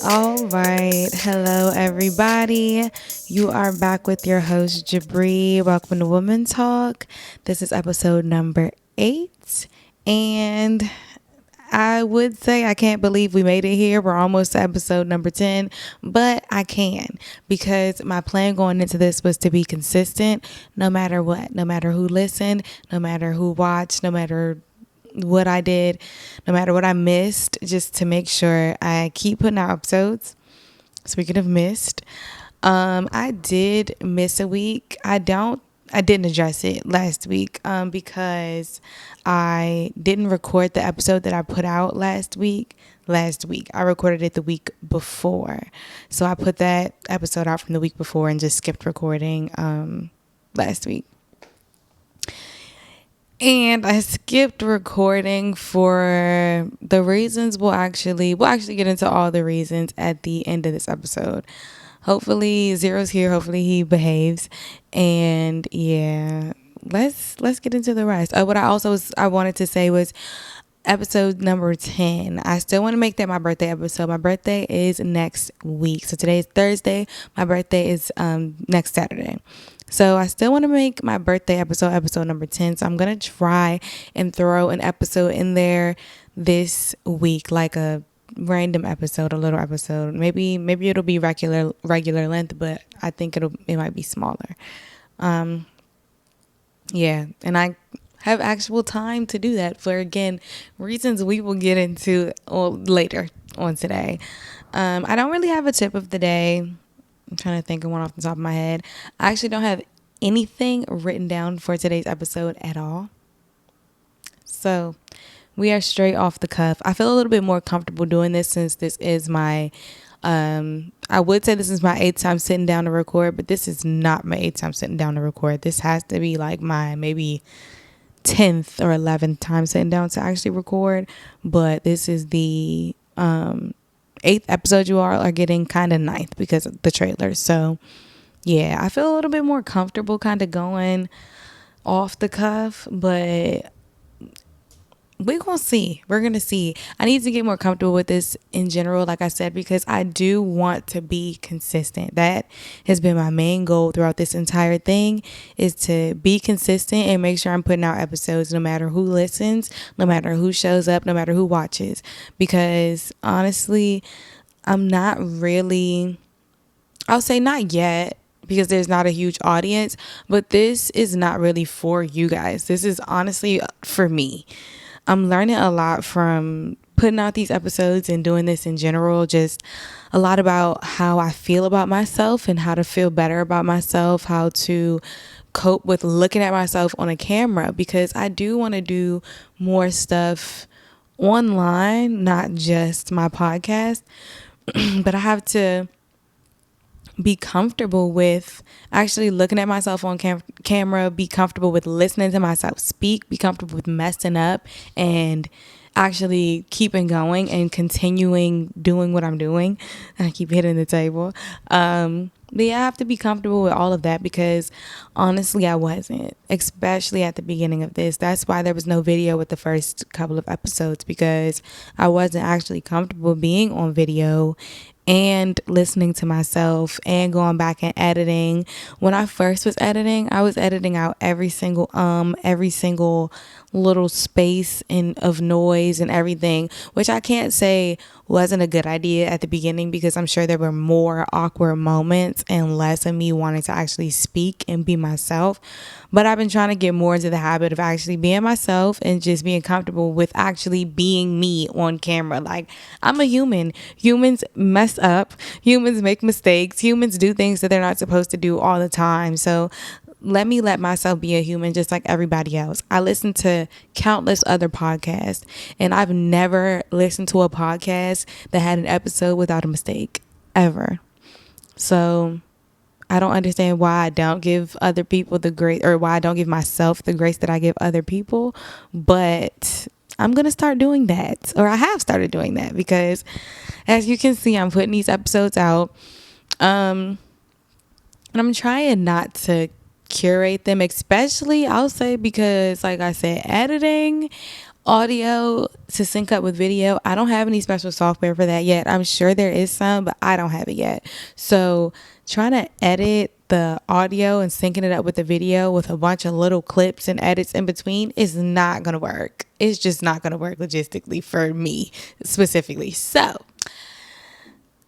All right. Hello, everybody. You are back with your host, Jabri. Welcome to Women Talk. This is episode number 8. And I would say I can't believe we made it here. We're almost to episode number 10, but I can because my plan going into this was to be consistent no matter what, no matter who listened, no matter who watched, no matter what I did, no matter what I missed, just to make sure I keep putting out episodes. Speaking of missed, I did miss a week. I didn't address it last week because I didn't record the episode that I put out last week. I recorded it the week before. So I put that episode out from the week before and just skipped recording last week. And I skipped recording for the reasons we'll actually get into all the reasons at the end of this episode. Hopefully Zero's here, hopefully he behaves. And yeah, let's get into the rest. What I wanted to say was episode number 10. I still want to make that my birthday episode. My birthday is next week. So today is Thursday. My birthday is next Saturday. So I still want to make my birthday episode number 10. So I'm going to try and throw an episode in there this week, like a random episode, a little episode. Maybe it'll be regular length, but I think it might be smaller. Yeah, and I have actual time to do that for, again, reasons we will get into later on today. I don't really have a tip of the day. I'm trying to think of one off the top of my head. I actually don't have anything written down for today's episode at all. So we are straight off the cuff. I feel a little bit more comfortable doing this since this is my, I would say this is my 8th time sitting down to record, but this is not my 8th time sitting down to record. This has to be like my maybe 10th or 11th time sitting down to actually record. But this is the 8th episode you all are getting, kind of 9th because of the trailer. So yeah, I feel a little bit more comfortable kind of going off the cuff, but we're going to see. I need to get more comfortable with this in general, like I said, because I do want to be consistent. That has been my main goal throughout this entire thing, is to be consistent and make sure I'm putting out episodes no matter who listens, no matter who shows up, no matter who watches. Because honestly, I'm not really, I'll say not yet, because there's not a huge audience, but this is not really for you guys. This is honestly for me. I'm learning a lot from putting out these episodes and doing this in general, just a lot about how I feel about myself and how to feel better about myself, how to cope with looking at myself on a camera, because I do want to do more stuff online, not just my podcast, but I have to be comfortable with actually looking at myself on camera, be comfortable with listening to myself speak, be comfortable with messing up and actually keeping going and continuing doing what I'm doing. I keep hitting the table. But yeah, I have to be comfortable with all of that, because honestly, I wasn't, especially at the beginning of this. That's why there was no video with the first couple of episodes, because I wasn't actually comfortable being on video and listening to myself and going back and editing. When I first was editing, I was editing out every single little space and of noise and everything, which I can't say wasn't a good idea at the beginning, because I'm sure there were more awkward moments and less of me wanting to actually speak and be myself. But I've been trying to get more into the habit of actually being myself and just being comfortable with actually being me on camera. Like, I'm a human. Humans mess up. Humans make mistakes. Humans do things that they're not supposed to do all the time. So let me let myself be a human just like everybody else. I listen to countless other podcasts, and I've never listened to a podcast that had an episode without a mistake, ever. So I don't understand why I don't give other people the grace, or why I don't give myself the grace that I give other people. But I'm going to start doing that, or I have started doing that, because as you can see, I'm putting these episodes out. And I'm trying not to curate them, especially I'll say, because like I said, editing audio to sync up with video. I don't have any special software for that yet. I'm sure there is some, but I don't have it yet. So trying to edit the audio and syncing it up with the video with a bunch of little clips and edits in between is not going to work. It's just not going to work logistically for me specifically. So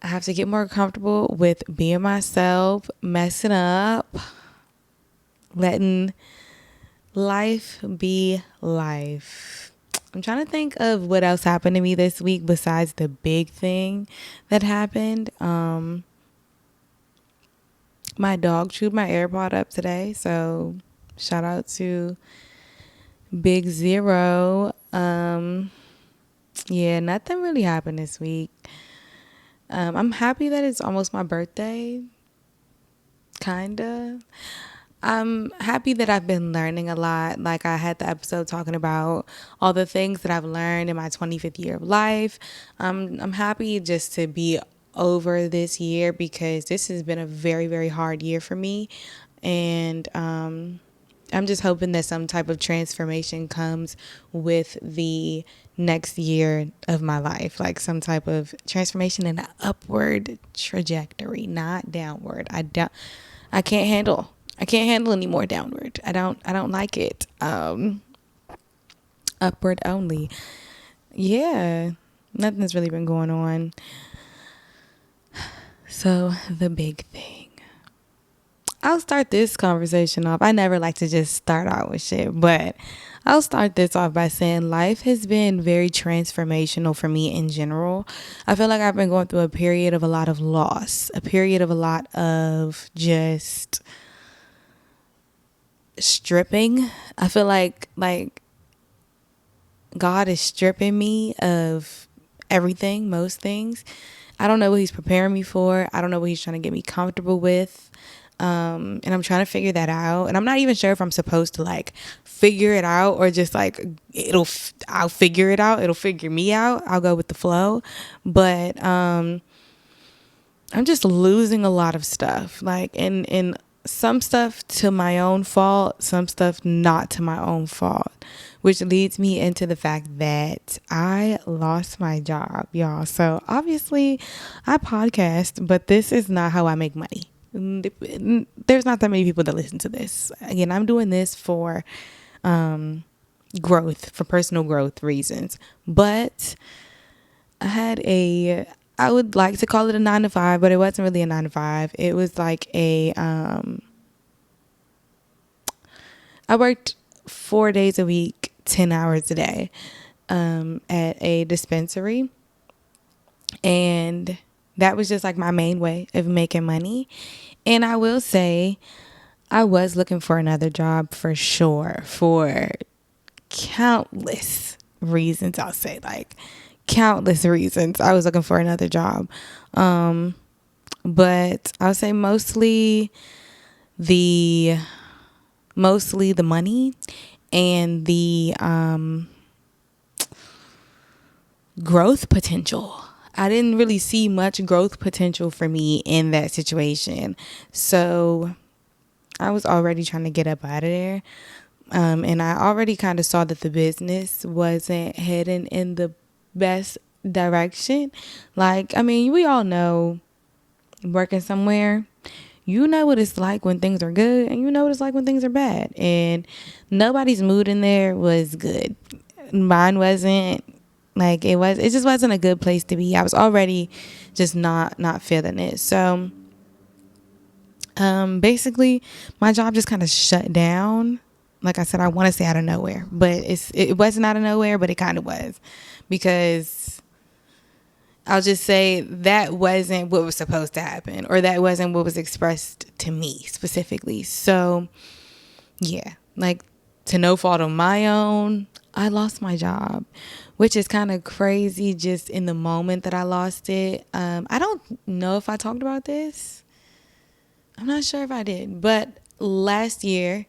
I have to get more comfortable with being myself, messing up, letting life be life. I'm trying to think of what else happened to me this week besides the big thing that happened. My dog chewed my AirPod up today, so shout out to Big Zero. Yeah, nothing really happened this week. I'm happy that it's almost my birthday. Kinda. I'm happy that I've been learning a lot. Like I had the episode talking about all the things that I've learned in my 25th year of life. I'm happy just to be over this year because this has been a very, very hard year for me. And I'm just hoping that some type of transformation comes with the next year of my life, like some type of transformation in an upward trajectory, not downward. I can't handle any more downward. I don't like it. Upward only. Yeah. Nothing's really been going on. So the big thing. I'll start this conversation off. I never like to just start out with shit, but I'll start this off by saying life has been very transformational for me in general. I feel like I've been going through a period of a lot of loss, a period of a lot of just stripping. I feel like God is stripping me of everything, most things. I don't know what he's preparing me for. I don't know what he's trying to get me comfortable with. And I'm trying to figure that out. And I'm not even sure if I'm supposed to like figure it out or just like I'll figure it out. It'll figure me out. I'll go with the flow. But I'm just losing a lot of stuff. Like in some stuff to my own fault, some stuff not to my own fault, which leads me into the fact that I lost my job, y'all. So obviously I podcast, but this is not how I make money. There's not that many people that listen to this. Again, I'm doing this for growth, for personal growth reasons. But I would like to call it a 9-to-5, but it wasn't really a 9-to-5. It was like I worked 4 days a week, 10 hours a day, at a dispensary. And that was just like my main way of making money. And I will say I was looking for another job for sure, for countless reasons. I'll say like countless reasons I was looking for another job. But I'll say mostly the money and the growth potential. I didn't really see much growth potential for me in that situation. So I was already trying to get up out of there. And I already kind of saw that the business wasn't heading in the best direction. Like, I mean, we all know working somewhere, you know what it's like when things are good and you know what it's like when things are bad. And nobody's mood in there was good. Mine wasn't. Like it just wasn't a good place to be. I was already just not feeling it. So basically my job just kind of shut down. Like I said, I want to say out of nowhere, but it wasn't out of nowhere, but it kind of was, because I'll just say that wasn't what was supposed to happen, or that wasn't what was expressed to me specifically. So yeah, like to no fault of my own, I lost my job, which is kind of crazy just in the moment that I lost it. I don't know if I talked about this. I'm not sure if I did, but last year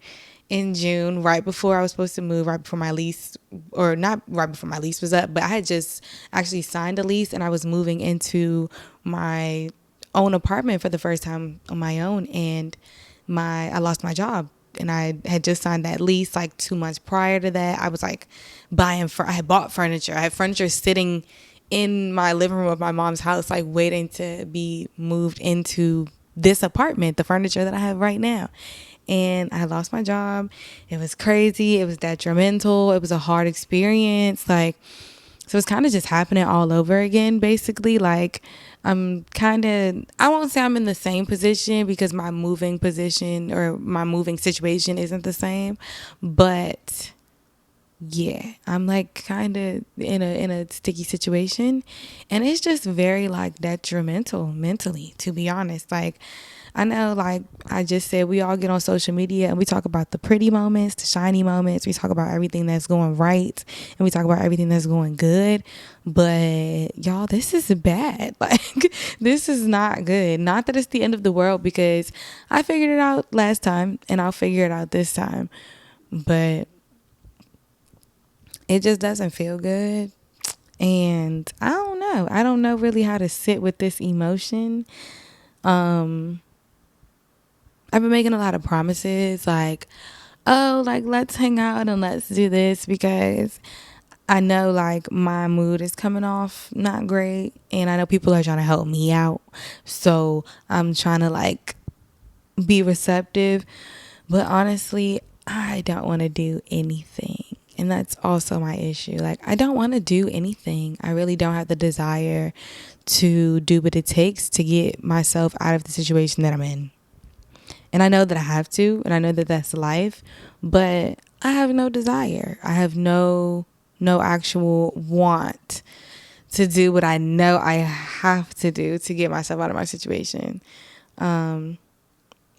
in June, right before I was supposed to move, right before my lease, or not right before my lease was up, but I had just actually signed a lease and I was moving into my own apartment for the first time on my own, and I lost my job. I had just signed that lease like 2 months prior to that. I was like I had bought furniture. I had furniture sitting in my living room of my mom's house, like waiting to be moved into this apartment, the furniture that I have right now. And I lost my job. It was crazy. It was detrimental. It was a hard experience. Like, so it's kind of just happening all over again, basically. Like, I won't say I'm in the same position because my moving position or my moving situation isn't the same. But yeah, I'm like kind of in a sticky situation, and it's just very like detrimental mentally, to be honest. Like, I know, like I just said, we all get on social media and we talk about the pretty moments, the shiny moments. We talk about everything that's going right, and we talk about everything that's going good. But y'all, this is bad. Like, this is not good. Not that it's the end of the world, because I figured it out last time and I'll figure it out this time. But it just doesn't feel good. And I don't know. I don't know really how to sit with this emotion. I've been making a lot of promises, like, oh, like, let's hang out and let's do this, because I know, like, my mood is coming off not great, and I know people are trying to help me out. So I'm trying to, like, be receptive. But honestly, I don't want to do anything. And that's also my issue. Like, I don't want to do anything. I really don't have the desire to do what it takes to get myself out of the situation that I'm in. And I know that I have to, and I know that that's life, but I have no desire. I have no actual want to do what I know I have to do to get myself out of my situation. And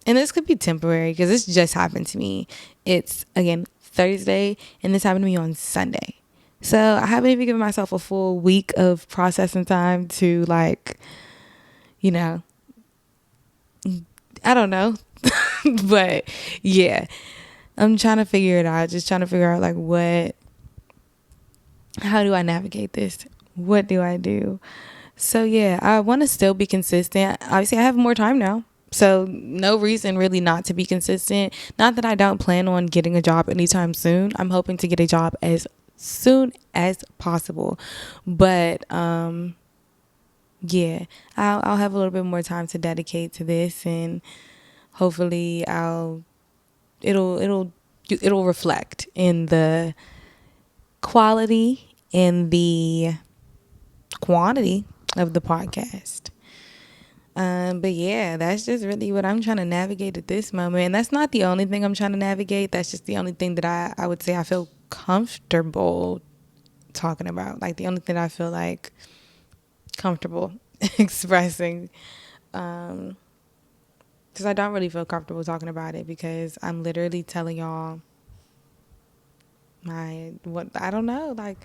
this could be temporary because this just happened to me. It's, again, Thursday, and this happened to me on Sunday. So I haven't even given myself a full week of processing time to, like, you know, I don't know. But yeah, I'm trying to figure it out. Just trying to figure out, like, how do I navigate this? What do I do? So yeah, I want to still be consistent. Obviously, I have more time now, so no reason really not to be consistent. Not that I don't plan on getting a job anytime soon. I'm hoping to get a job as soon as possible. But yeah, I'll have a little bit more time to dedicate to this, and hopefully it'll reflect in the quality and the quantity of the podcast. But yeah, that's just really what I'm trying to navigate at this moment. And that's not the only thing I'm trying to navigate. That's just the only thing that I would say I feel comfortable talking about. Like, the only thing I feel like comfortable expressing. Because I don't really feel comfortable talking about it, because I'm literally telling y'all I don't know. Like,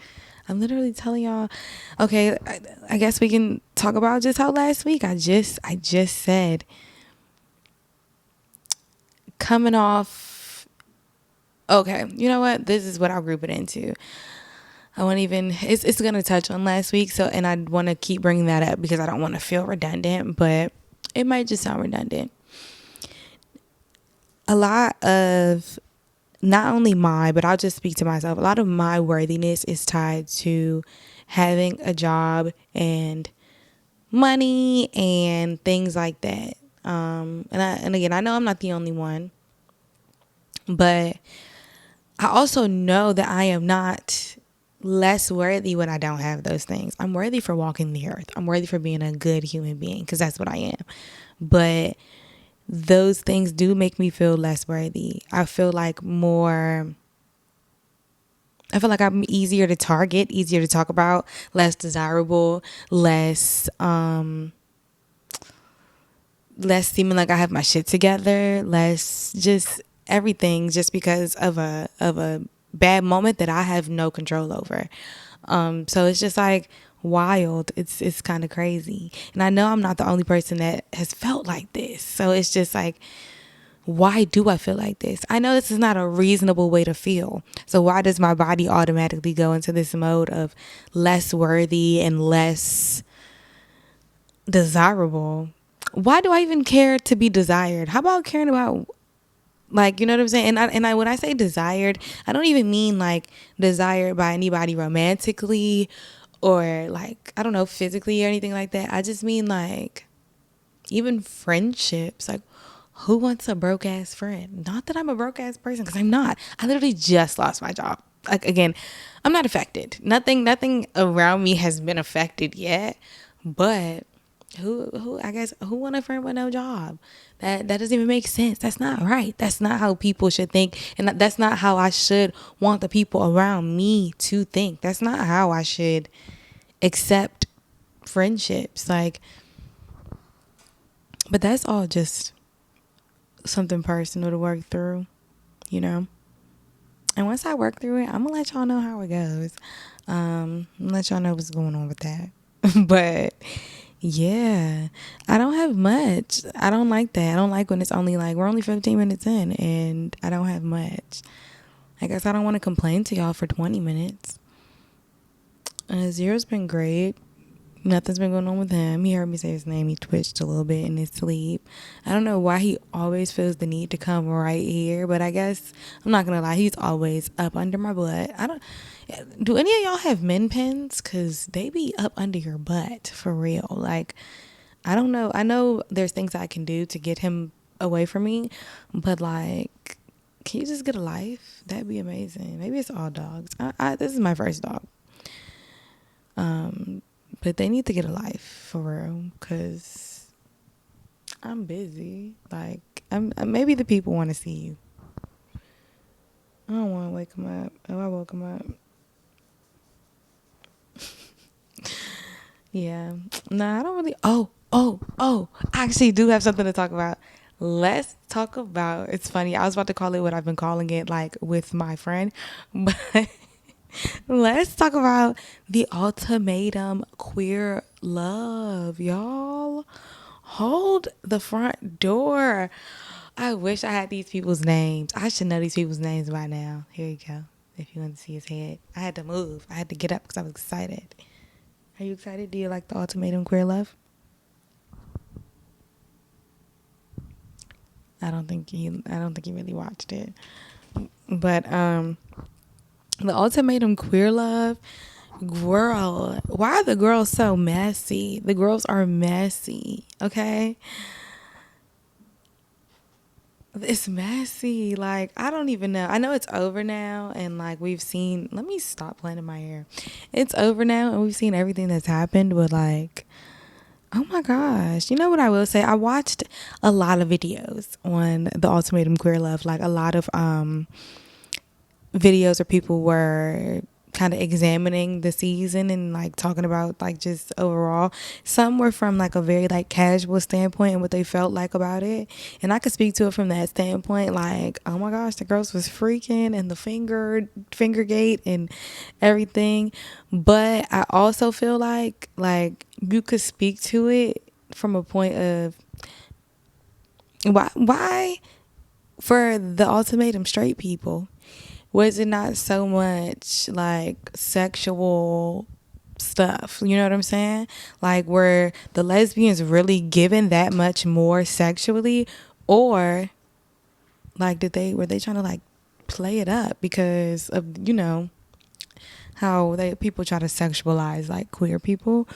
I'm literally telling y'all, okay, I guess we can talk about just how last week I just said, coming off, okay, you know what? This is what I'll group it into. I won't even, it's going to touch on last week. So, and I want to keep bringing that up because I don't want to feel redundant, but it might just sound redundant. A lot of, not only but I'll just speak to myself, a lot of my worthiness is tied to having a job and money and things like that. And again, I know I'm not the only one, but I also know that I am not less worthy when I don't have those things. I'm worthy for walking the earth. I'm worthy for being a good human being, because that's what I am. But those things do make me feel less worthy. I feel like I'm easier to target, easier to talk about, less desirable, less seeming like I have my shit together, less just everything, just because of a bad moment that I have no control over. So it's just like wild. It's kind of crazy. And I know I'm not the only person that has felt like this. So it's just like, why do I feel like this? I know this is not a reasonable way to feel. So why does my body automatically go into this mode of less worthy and less desirable? Why do I even care to be desired? How about caring about Like, you know what I'm saying? And I when I say desired, I don't even mean like desired by anybody romantically or like, I don't know, physically or anything like that. I just mean like even friendships. Like, who wants a broke ass friend? Not that I'm a broke ass person, because I'm not. I literally just lost my job. Like, again, I'm not affected. Nothing around me has been affected yet. But who I guess who want a friend with no job? That doesn't even make sense. That's not right. That's not how people should think, and that's not how I should want the people around me to think. That's not how I should accept friendships. Like, but that's all just something personal to work through, you know. And once I work through it, I'm gonna let y'all know how it goes. Let y'all know what's going on with that. But yeah, I don't have much. I don't like that. I don't like when it's only like we're only 15 minutes in and I don't have much. I guess I don't want to complain to y'all for 20 minutes. Zero's been great. Nothing's been going on with him. He heard me say his name. He twitched a little bit in his sleep. I don't know why he always feels the need to come right here, but I guess I'm not gonna lie. He's always up under my butt. I don't. Do any of y'all have men pens? Cause they be up under your butt for real. Like, I don't know. I know there's things I can do to get him away from me, but like, can you just get a life? That'd be amazing. Maybe it's all dogs. This is my first dog. But they need to get a life for real, because I'm busy. Like, maybe the people want to see you. I don't want to wake them up. Oh, I woke them up. Yeah. Nah, I don't really. I actually do have something to talk about. Let's talk about. It's funny. I was about to call it what I've been calling it, like with my friend, but let's talk about the ultimatum queer love, y'all. Hold the front door. I wish I had these people's names. I should know these people's names by now. Here you go. If you want to see his head, I had to move. I had to get up because I was excited. Are you excited? Do you like the ultimatum queer love? I don't think he really watched it. But the ultimatum queer love, girl, why are the girls so messy? The girls are messy, okay? It's messy. Like, I don't even know. I know it's over now, and like we've seen. Let me stop playing in my hair. It's over now, and we've seen everything that's happened. But like, oh my gosh, you know what I will say? I watched a lot of videos on the ultimatum queer love. Like a lot of videos where people were kind of examining the season and like talking about like just overall. Some were from like a very like casual standpoint and what they felt like about it, and I could speak to it from that standpoint. Like, oh my gosh, the girls was freaking and the finger gate and everything. But I also feel like you could speak to it from a point of why for the ultimatum straight people, was it not so much like sexual stuff? You know what I'm saying? Like, were the lesbians really given that much more sexually, or like were they trying to like play it up because of, you know, how people try to sexualize like queer people?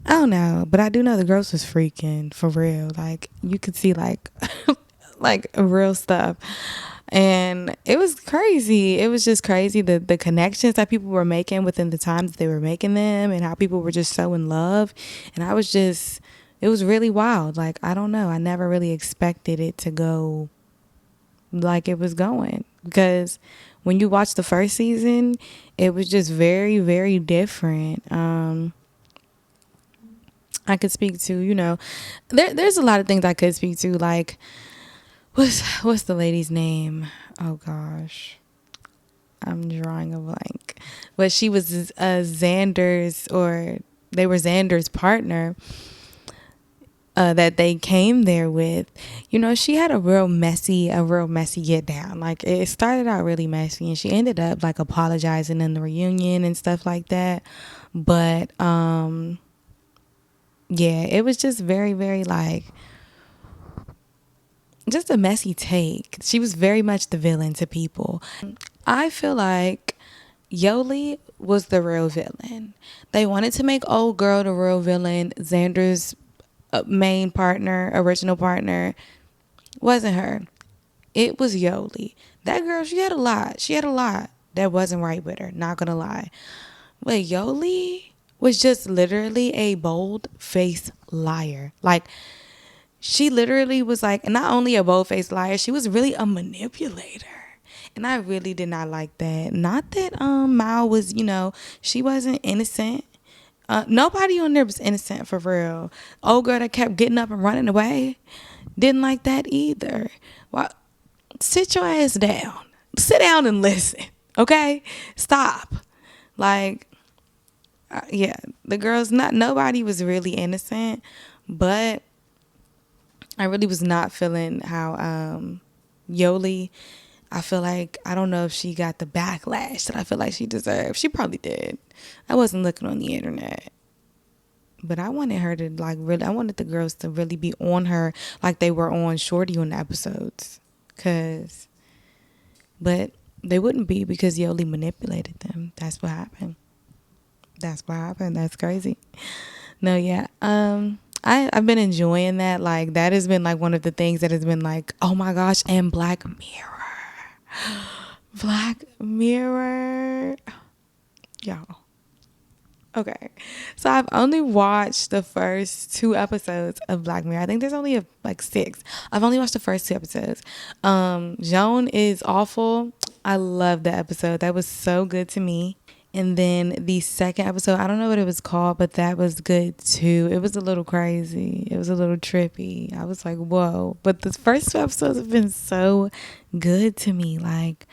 I don't know, but I do know the girls was freaking for real. Like, you could see like like real stuff. And it was crazy. It was just crazy, the connections that people were making within the time that they were making them, and how people were just so in love. And it was really wild. Like, I don't know. I never really expected it to go like it was going, because when you watch the first season, it was just very, very different. I could speak to, you know, there's a lot of things I could speak to, like, what's the lady's name? Oh gosh, I'm drawing a blank. But she was Xander's, or they were Xander's partner that they came there with. You know, she had a real messy get down. Like, it started out really messy, and she ended up like apologizing in the reunion and stuff like that. But yeah, it was just very, very like, just a messy take. She was very much the villain to people. I feel like Yoli was the real villain. They wanted to make old girl the real villain. Xander's main partner, original partner, wasn't her. It was Yoli. That girl, she had a lot. She had a lot that wasn't right with her. Not gonna lie. But Yoli was just literally a bold-faced liar. Like, she literally was like, not only a bold-faced liar, she was really a manipulator. And I really did not like that. Not that Mao was, she wasn't innocent. Nobody on there was innocent for real. Old girl that kept getting up and running away, didn't like that either. Well, sit your ass down. Sit down and listen. Okay? Stop. Like, yeah, the girls, nobody was really innocent, but I really was not feeling how Yoli, I feel like, I don't know if she got the backlash that I feel like she deserved. She probably did. I wasn't looking on the internet. But I wanted her to, like, really, I wanted the girls to really be on her like they were on Shorty on the episodes. But they wouldn't be because Yoli manipulated them. That's what happened. That's crazy. No, yeah. I've been enjoying that. Like, that has been like one of the things that has been like, oh my gosh, and Black Mirror. Black Mirror. Y'all. Okay. So I've only watched the first 2 episodes of Black Mirror. I think there's only like 6. I've only watched the first 2 episodes. Joan is awful. I love that episode. That was so good to me. And then the second episode, I don't know what it was called, but that was good too. It was a little crazy. It was a little trippy. I was like, whoa. But the first 2 episodes have been so good to me. Like,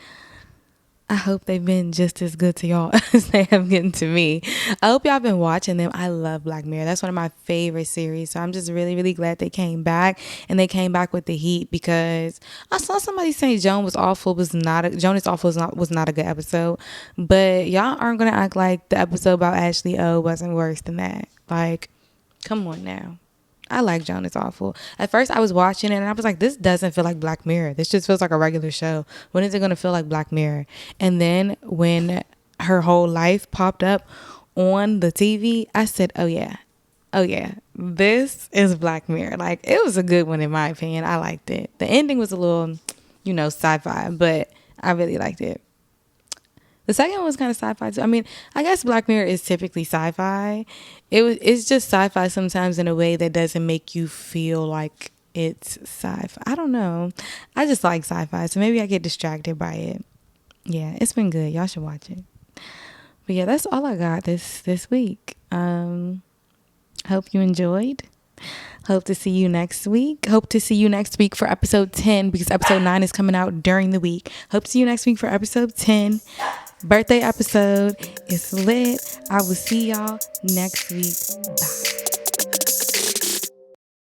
I hope they've been just as good to y'all as they have been to me. I hope y'all been watching them. I love Black Mirror. That's one of my favorite series. So I'm just really, really glad they came back, and they came back with the heat, because I saw somebody saying Joan is Awful was not a good episode. But y'all aren't gonna act like the episode about Ashley O wasn't worse than that. Like, come on now. I like Joan is Awful. At first, I was watching it and I was like, this doesn't feel like Black Mirror. This just feels like a regular show. When is it going to feel like Black Mirror? And then when her whole life popped up on the TV, I said, oh yeah, this is Black Mirror. Like, it was a good one in my opinion. I liked it. The ending was a little, sci-fi, but I really liked it. The second one was kind of sci-fi too. I mean, I guess Black Mirror is typically sci-fi. It's just sci-fi sometimes in a way that doesn't make you feel like it's sci-fi. I don't know. I just like sci-fi, so maybe I get distracted by it. Yeah, it's been good. Y'all should watch it. But yeah, that's all I got this week. Hope you enjoyed. Hope to see you next week. Hope to see you next week for episode 10, because episode 9 is coming out during the week. Hope to see you next week for episode 10. Birthday episode. It's lit. I will see y'all next week. Bye.